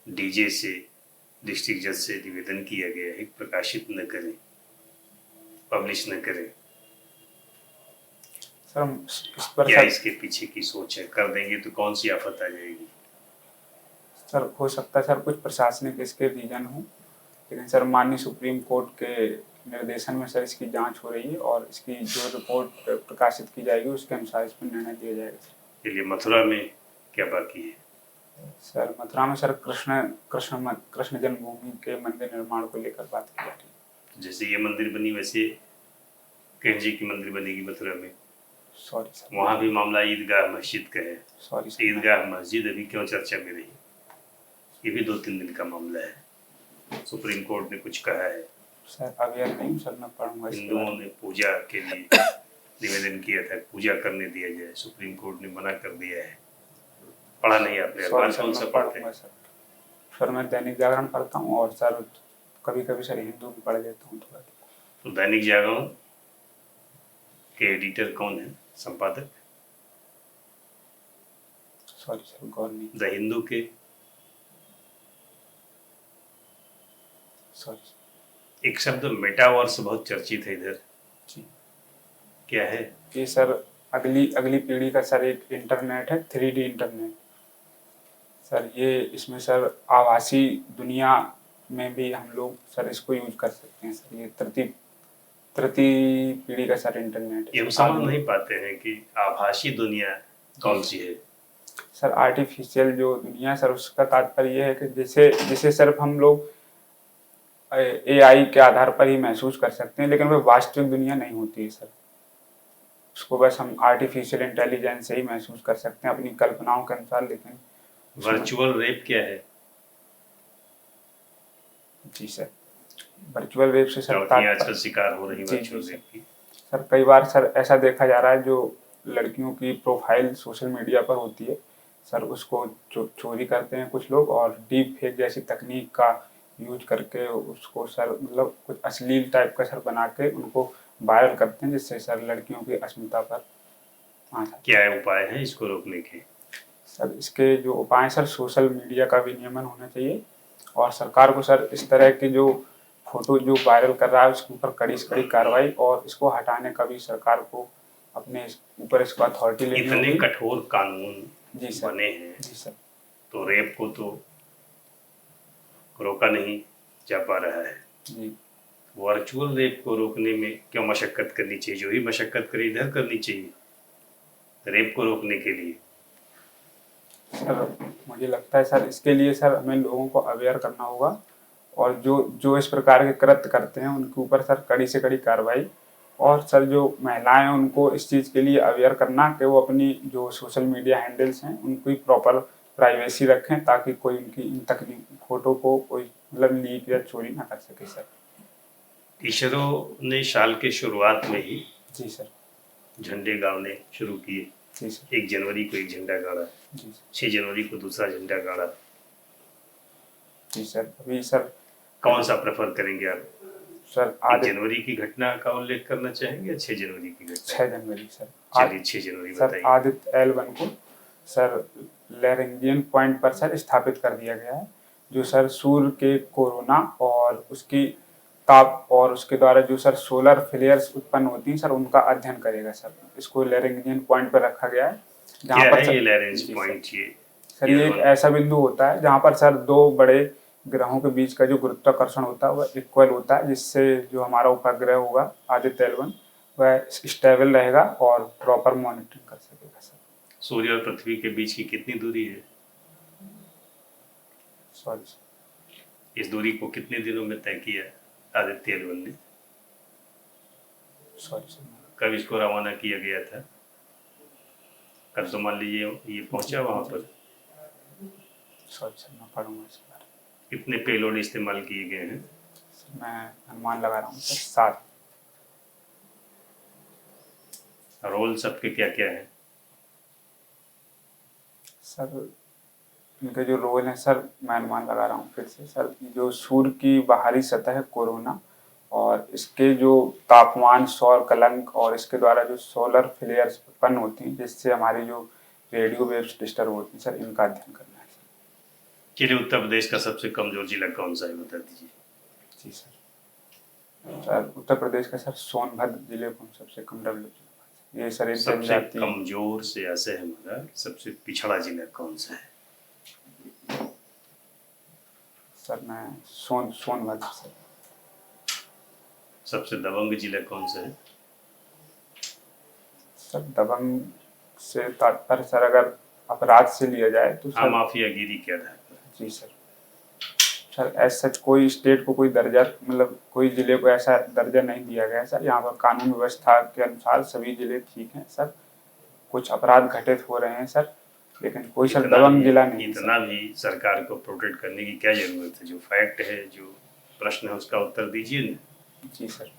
Speaker 1: डीजे से डिस्ट्रिक्ट जज से निवेदन किया गया है, प्रकाशित न करें, पब्लिश न करें।
Speaker 2: सर इस पर
Speaker 1: क्या
Speaker 2: सर
Speaker 1: इसके पीछे की सोच है? कर देंगे तो कौन सी आफत आ जाएगी?
Speaker 2: सर हो सकता है सर कुछ प्रशासनिक इसके रीजन हो, लेकिन सर माननीय सुप्रीम कोर्ट के निर्देशन में सर इसकी जांच हो रही है और इसकी जो रिपोर्ट प्रकाशित की जाएगी उसके अनुसार इस पर निर्णय दिया जाएगा सर।
Speaker 1: चलिए, मथुरा में क्या बाकी है?
Speaker 2: सर मथुरा में सर कृष्ण जन्मभूमि के मंदिर निर्माण को लेकर बात की जा रही है।
Speaker 1: जैसे ये मंदिर बनी वैसे कृष्ण जी की मंदिर बनेगी मथुरा में।
Speaker 2: Sorry sir.
Speaker 1: वहाँ भी मामला ईदगाह मस्जिद का है।
Speaker 2: Sorry sir.
Speaker 1: ईदगाह मस्जिद अभी क्यों चर्चा में रही? ये भी 2-3 दिन का मामला है। सुप्रीम कोर्ट ने कुछ कहा है।
Speaker 2: सर अवेयर नहीं सर, मैं पढ़ूंगा।
Speaker 1: हिंदुओं ने पूजा के लिए निवेदन किया था, पूजा करने दिया जाए, सुप्रीम कोर्ट ने मना कर दिया है। पढ़ा नहीं आपने? अखबार कौन सा पढ़ते हैं?
Speaker 2: सर मैं दैनिक जागरण पढ़ता हूँ और सर कभी कभी सर हिंदू भी पढ़ लेता हूँ थोड़ा।
Speaker 1: तो दैनिक जागरण के एडिटर कौन है, संपादक?
Speaker 2: सॉरी सर, गौर नहीं।
Speaker 1: द हिंदू के?
Speaker 2: सॉरी।
Speaker 1: एक शब्द मेटावर्स बहुत चर्चित है इधर,
Speaker 2: जी
Speaker 1: क्या है?
Speaker 2: ये सर अगली पीढ़ी का सर एक इंटरनेट है, 3D इंटरनेट सर। ये इसमें सर आभासी दुनिया में भी हम लोग सर इसको यूज कर सकते हैं सर। ये तृतीय पीढ़ी का सर इंटरनेट है।
Speaker 1: ये हम समझ नहीं पाते हैं कि आभासी दुनिया कौन सी है।
Speaker 2: सर आर्टिफिशियल जो दुनिया सर, उसका तात्पर्य ये है कि जिसे सिर्फ हम लोग AI के आधार पर ही महसूस कर सकते हैं, लेकिन वह वास्तविक दुनिया नहीं होती है सर। उसको बस हम आर्टिफिशियल इंटेलिजेंस से ही महसूस कर सकते हैं अपनी कल्पनाओं के अनुसार। लेकिन
Speaker 1: वर्चुअल रेप क्या है?
Speaker 2: जी सर, वर्चुअल रेप से सर
Speaker 1: आजकल शिकार हो रही वर्चुअल रेप की।
Speaker 2: सर कई बार सर ऐसा देखा जा रहा है, जो लड़कियों की प्रोफाइल सोशल मीडिया पर होती है सर, उसको चोरी करते हैं कुछ लोग और डीप फेक जैसी तकनीक का यूज करके उसको सर मतलब कुछ अश्लील टाइप का सर बना के उनको वायरल करते हैं, जिससे सर लड़कियों की अस्मिता पर
Speaker 1: क्या उपाय है इसको रोकने के?
Speaker 2: सर इसके जो उपाय सर सोशल मीडिया का विनियमन होना चाहिए और सरकार को सर इस तरह की जो फोटो जो वायरल कर रहा है उसके ऊपर कड़ी से कड़ी कार्रवाई और इसको हटाने का भी सरकार को अपने ऊपर इसको अथॉरिटी लेनी
Speaker 1: इतने
Speaker 2: होगी।
Speaker 1: कठोर कानून
Speaker 2: जी सर।
Speaker 1: बने हैं
Speaker 2: जी सर।
Speaker 1: तो रेप को तो रोका नहीं जा पा रहा है।
Speaker 2: जी।
Speaker 1: वर्चुअल रेप को रोकने में क्यों मशक्कत करनी चाहिए? जो ही मशक्कत करे इधर करनी चाहिए रेप को रोकने के लिए।
Speaker 2: सर मुझे लगता है सर इसके लिए सर हमें लोगों को अवेयर करना होगा और जो जो इस प्रकार के कृत्य करते हैं उनके ऊपर सर कड़ी से कड़ी कार्रवाई और सर जो महिलाएं हैं उनको इस चीज़ के लिए अवेयर करना कि वो अपनी जो सोशल मीडिया हैंडल्स हैं उनको प्रॉपर प्राइवेसी रखें ताकि कोई उनकी इन तकनीक फोटो को कोई मतलब लीक या चोरी ना कर सके सर।
Speaker 1: टीचरों ने साल के शुरुआत में ही
Speaker 2: जी सर।
Speaker 1: झंडे गाड़ने शुरू किए।
Speaker 2: जी सर।
Speaker 1: 1 जनवरी को एक झंडा गाड़ा,
Speaker 2: जी
Speaker 1: 6 जनवरी को दूसरा झंडा गाड़ा।
Speaker 2: जी सर। अभी सर
Speaker 1: कौन सा प्रेफर करेंगे आप?
Speaker 2: सर
Speaker 1: 1 जनवरी की घटना का उल्लेख करना चाहेंगे या 6 जनवरी की घटना?
Speaker 2: 6 जनवरी सर।
Speaker 1: चलिए 6 जनवरी
Speaker 2: सर
Speaker 1: बताइए।
Speaker 2: आदित्य L1 को सर लैरिंजियन पॉइंट पर सर स्थापित कर दिया गया है जो सर सूर्य के कोरोना और उसकी ताप और उसके द्वारा जो सर सोलर फ्लेयर्स उत्पन्न होती हैं सर उनका अध्ययन करेगा सर। इसको लैरिंजियन पॉइंट पर रखा गया है
Speaker 1: क्या
Speaker 2: पर
Speaker 1: है
Speaker 2: सर
Speaker 1: ये लैरेंज पॉइंट?
Speaker 2: सर ये एक ऐसा बिंदु होता है जहाँ पर सर 2 बड़े ग्रहों के बीच का जो गुरुत्वाकर्षण होता है वह इक्वल होता है, जिससे जो हमारा उपग्रह होगा आदित्य L1 वह स्टेबल रहेगा और प्रॉपर मॉनिटरिंग कर सकेगा सर।
Speaker 1: सूर्य और पृथ्वी के बीच की कितनी दूरी है?
Speaker 2: Sorry sir.
Speaker 1: इस दूरी को कितने दिनों में तय किया आदित्य L1 ने?
Speaker 2: Sorry sir.
Speaker 1: कब इसको रवाना किया गया था? कल तो मान लीजिए ये पहुंचा वहां पर।
Speaker 2: सॉरी सर, मैं पढ़ूंगा इस बार।
Speaker 1: कितने पेलोड इस्तेमाल किए गए हैं?
Speaker 2: मैं अनुमान लगा रहा हूँ सर 7।
Speaker 1: रोल सबके क्या क्या है?
Speaker 2: सर इनके जो रोल हैं सर मैं अनुमान लगा रहा हूँ फिर से सर। जो सूर्य की बाहरी सतह है कोरोना और इसके जो तापमान सौर कलंक और इसके द्वारा जो सोलर फ्लेयर्स उत्पन्न होती हैं जिससे हमारी जो रेडियो वेव्स डिस्टर्ब होती हैं सर इनका अध्ययन करना है सर।
Speaker 1: चलिए उत्तर प्रदेश का सबसे कमजोर जिला कौन सा है बता दीजिए।
Speaker 2: जी सर। सर उत्तर प्रदेश का सर सोनभद्र जिले को सबसे कम डेवलप ये सर एक
Speaker 1: सबसे
Speaker 2: जनजाति
Speaker 1: कमजोर से ऐसे है हमारा सबसे पिछड़ा जिला कौन सा है?
Speaker 2: सर मैं सोनभद्र सर।
Speaker 1: सबसे दबंग जिला कौन सा है?
Speaker 2: सर दबंग से तात्पर्य सर अगर अपराध से लिया जाए तो
Speaker 1: हाँ
Speaker 2: सर
Speaker 1: माफियागिरी के आधार पर।
Speaker 2: जी सर। सर एज सच कोई स्टेट को कोई दर्जा मतलब कोई जिले को ऐसा दर्जा नहीं दिया गया है सर। यहाँ पर कानून व्यवस्था के अनुसार सभी जिले ठीक हैं सर। कुछ अपराध घटित हो रहे हैं सर लेकिन कोई सर दबंग जिला नहीं है
Speaker 1: इतना भी सरकार को प्रोटेक्ट करने की क्या जरूरत है? जो फैक्ट है जो प्रश्न है उसका उत्तर दीजिए ना।
Speaker 2: जी सर।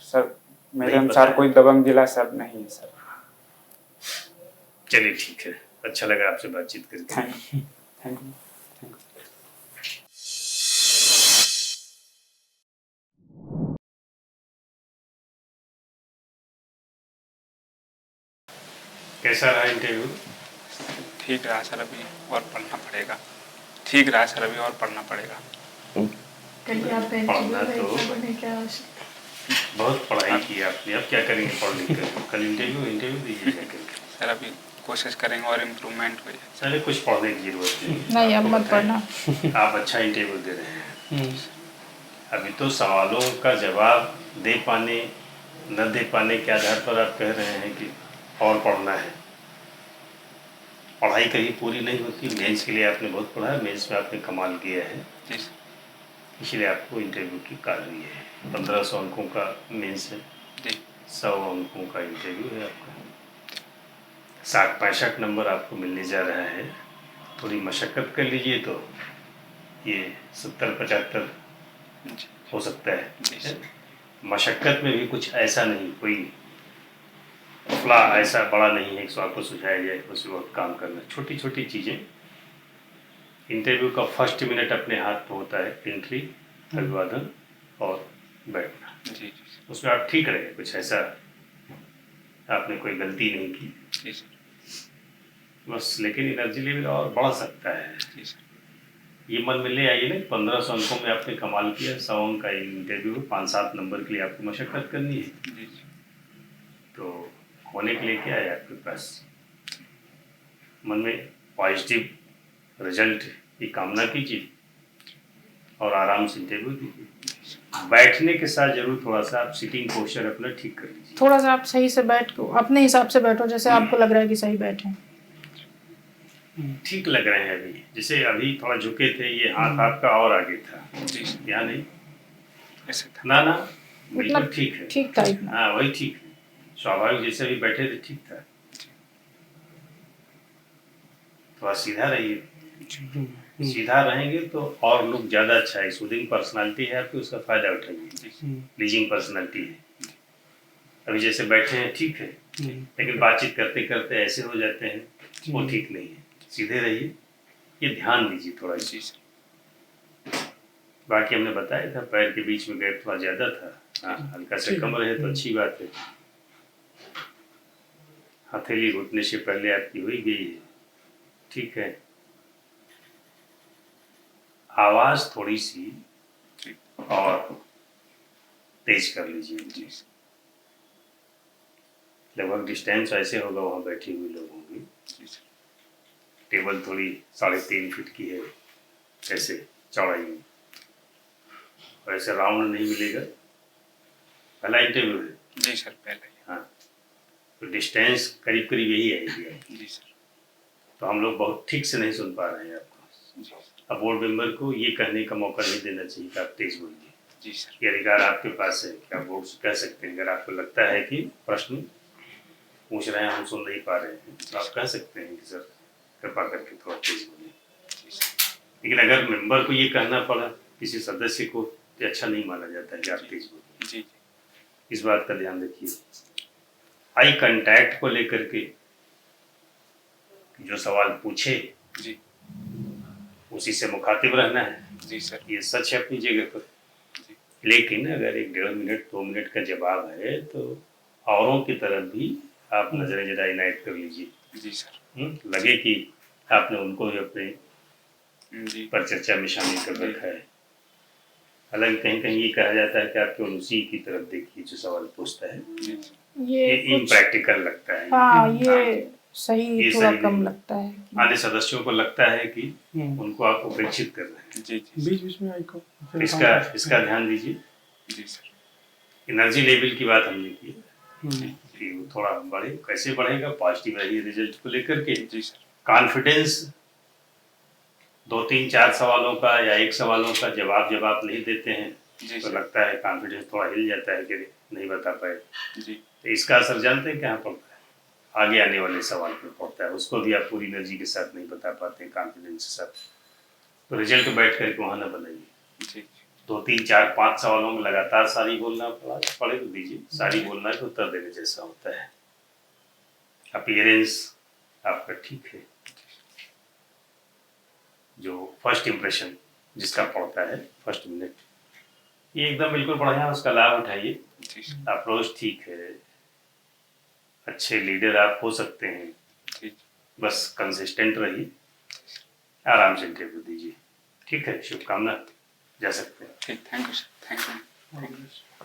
Speaker 2: सर मेरे
Speaker 1: नहीं
Speaker 2: अनुसार
Speaker 1: पता
Speaker 2: कोई दबंग जिला सर नहीं है सर।
Speaker 1: चलिए ठीक है, अच्छा लगा आपसे बातचीत करके।
Speaker 2: Thank you. Thank you.
Speaker 1: कैसा रहा इंटरव्यू?
Speaker 2: ठीक रहा सर अभी और पढ़ना पड़ेगा। ठीक रहा सर अभी और पढ़ना पड़ेगा।
Speaker 4: कहीं आप
Speaker 1: पढ़ना तो
Speaker 4: बने क्या आवश्यक?
Speaker 1: बहुत पढ़ाई की आपने, अब क्या करेंगे पढ़ लिख कर? कल इंटरव्यू दीजिए जाकर।
Speaker 2: सर अभी कोशिश करेंगे और इम्प्रूवमेंट हो जाए।
Speaker 1: चलिए कुछ पढ़ने की जरूरत नहीं।
Speaker 5: नहीं अब
Speaker 1: आपको
Speaker 5: मत
Speaker 1: बताएं,
Speaker 5: पढ़ना।
Speaker 1: आप अच्छा इंटरव्यू दे रहे हैं। अभी तो सवालों का जवाब दे पाने न दे पाने के आधार पर आप कह रहे हैं कि और पढ़ना है। पढ़ाई कहीं पूरी नहीं होती। मेंस के लिए आपने बहुत पढ़ा है, मेंस में आपने कमाल किया है, इसलिए आपको इंटरव्यू की कार हुई है। 1500 अंकों का मेंस है, 100 अंकों का इंटरव्यू है आपका। 60-65 नंबर आपको मिलने जा रहा है। थोड़ी मशक्क़त कर लीजिए तो ये 70-75 हो सकता है। मशक्क़त में भी कुछ ऐसा नहीं, कोई फला ऐसा बड़ा नहीं है कि आपको सुझाया जाए, उस वक्त काम करना। छोटी छोटी चीज़ें इंटरव्यू का फर्स्ट मिनट अपने हाथ में होता है, एंट्री, अभिवादन और बैठना।
Speaker 2: जी जी
Speaker 1: उसमें आप ठीक रहे, कुछ ऐसा आपने कोई गलती नहीं की
Speaker 2: जी सर
Speaker 1: बस। लेकिन एनर्जी लेवल और बढ़ सकता है,
Speaker 2: जी सर
Speaker 1: ये मन में ले आइए ना। 1500 अंकों में आपने कमाल किया, 100 अंक का इंटरव्यू में 5-7 नंबर के लिए आपको मशक्कत करनी है,
Speaker 2: जी जी
Speaker 1: तो होने के लिए क्या है आपके पास? मन में पॉजिटिव रिजल्ट की कामना कीजिए और आराम से इंटरव्यू दीजिए। बैठने के साथ जरूर थोड़ा सा आप सिटिंग पोस्चर अपना ठीक कर लीजिए।
Speaker 5: थोड़ा सा आप सही से बैठ को अपने हिसाब से बैठो, जैसे आपको लग रहा है कि सही बैठे।
Speaker 1: ठीक लग रहे हैं अभी, जैसे अभी थोड़ा झुके थे, ये हाथ आपका और आगे था,
Speaker 2: जी सर
Speaker 1: यहाँ नहीं,
Speaker 2: ऐसे था
Speaker 1: ना ना
Speaker 5: उतना
Speaker 1: बिल्कुल ठीक है।
Speaker 5: ठीक था इतना।
Speaker 1: हाँ वही ठीक है, स्वाभाविक जैसे अभी बैठे थे ठीक था। थोड़ा सीधा रहिए, सीधा रहेंगे तो और लोग ज़्यादा अच्छा है। सूदिंग पर्सनालिटी है आपकी, उसका फ़ायदा उठाइए। प्लीजिंग पर्सनालिटी है, अभी जैसे बैठे हैं ठीक है, लेकिन बातचीत करते करते ऐसे हो जाते हैं, वो ठीक नहीं है। सीधे रहिए, ये ध्यान दीजिए थोड़ा
Speaker 2: जी
Speaker 1: इस।
Speaker 2: सर
Speaker 1: बाकी हमने बताया था पैर के बीच में गैप थोड़ा ज़्यादा था, हाँ हल्का सा कम रहे तो अच्छी बात है। हथेली घुटने से पहले आपकी हुई गई है, ठीक है। आवाज़ थोड़ी सी और तेज कर लीजिए
Speaker 2: जी
Speaker 1: जी। लगभग डिस्टेंस ऐसे होगा, वहाँ बैठे हुए लोग होंगे।
Speaker 2: जी सर
Speaker 1: टेबल थोड़ी 3.5 फीट की है, ऐसे चौड़ाई में, और ऐसे राउंड नहीं मिलेगा। पहला इंटरव्यू है,
Speaker 2: जी सर पहले
Speaker 1: हाँ, तो डिस्टेंस करीब करीब यही आएगी।
Speaker 2: जी सर
Speaker 1: तो हम लोग बहुत ठीक से नहीं सुन पा रहे हैं आपको।
Speaker 2: जी
Speaker 1: अब बोर्ड मेंबर को ये कहने का मौका नहीं देना चाहिए कि आप तेज बोलिए।
Speaker 2: जी सर
Speaker 1: ये अधिकार आपके पास है कि आप बोर्ड से कह सकते हैं। अगर आपको लगता है कि प्रश्न पूछ रहे हैं हम सुन नहीं पा रहे हैं, तो आप कह सकते हैं कि सर कृपा करके थोड़ा तेज बोलिए।
Speaker 2: जी सर
Speaker 1: लेकिन अगर मेंबर को ये कहना पड़ा किसी सदस्य को, तो अच्छा नहीं माना जाता है कि आप तेज बोलिए।
Speaker 2: जी
Speaker 1: इस बात का ध्यान रखिए। आई कांटेक्ट को लेकर के जो सवाल पूछे
Speaker 2: जी
Speaker 1: उसी से मुखातिब रहना है,
Speaker 2: जी सर
Speaker 1: ये सच है अपनी जगह पर।
Speaker 2: जी
Speaker 1: लेकिन अगर 1-1.5 मिनट 2 मिनट का जवाब है तो औरों की तरफ भी आप नजरें जरा इनायत कर लीजिए।
Speaker 2: जी सर
Speaker 1: लगे कि आपने उनको भी अपने
Speaker 2: जी
Speaker 1: पर चर्चा में शामिल कर रखा है। हालांकि कहीं कहीं ये कहा जाता है कि आप केवल उसी की तरफ देखिए जो सवाल पूछता है।
Speaker 2: जी
Speaker 1: ये
Speaker 5: ये कुछ
Speaker 1: इम्प्रैक्टिकल लगता है।
Speaker 5: हाँ ये सही
Speaker 1: ये
Speaker 5: थोड़ा
Speaker 1: सही
Speaker 5: कम
Speaker 1: नहीं।
Speaker 5: लगता है।
Speaker 1: आधे सदस्यों को लगता है कि उनको आप उपेक्षित कर रहे हैं,
Speaker 2: जी जी
Speaker 3: बीच बीच में आइको
Speaker 1: तो इसका ध्यान दीजिए।
Speaker 2: जी सर
Speaker 1: एनर्जी लेवल की बात हमने की
Speaker 2: जी
Speaker 1: कि वो थोड़ा बढ़े, कैसे बढ़ेगा? पॉजिटिव रहिए रिजल्ट को लेकर के।
Speaker 2: जी सर
Speaker 1: कॉन्फिडेंस 2-3-4 सवालों का या एक सवालों का जब आप नहीं देते हैं
Speaker 2: जी
Speaker 1: तो
Speaker 2: सर
Speaker 1: लगता है कॉन्फिडेंस थोड़ा हिल जाता है कि नहीं बता पाए।
Speaker 2: जी
Speaker 1: तो इसका असर जानते हैं कहाँ पड़ता है? आगे आने वाले सवाल पर पड़ता है। उसको भी आप पूरी एनर्जी के साथ नहीं बता पाते हैं, कॉन्फिडेंस के साथ। तो रिजल्ट बैठ करके वहाँ ना बनाइए।
Speaker 2: जी
Speaker 1: 2-3-4-5 सवालों में लगातार सारी बोलना पड़े तो दीजिए। सारी बोलना है तो उत्तर देने जैसा होता है। अपीयरेंस आपका ठीक है, जो फर्स्ट इम्प्रेशन जिसका पड़ता है फर्स्ट मिनट, ये एकदम बिल्कुल बढ़िया, उसका लाभ उठाइए।
Speaker 2: जी सर
Speaker 1: अप्रोच ठीक है, अच्छे लीडर आप हो सकते हैं,
Speaker 2: जी
Speaker 1: बस कंसिस्टेंट रहिए, आराम से इंटरव्यू दीजिए। ठीक है, शुभकामना, जा सकते हैं।
Speaker 2: ठीक thank you sir thank you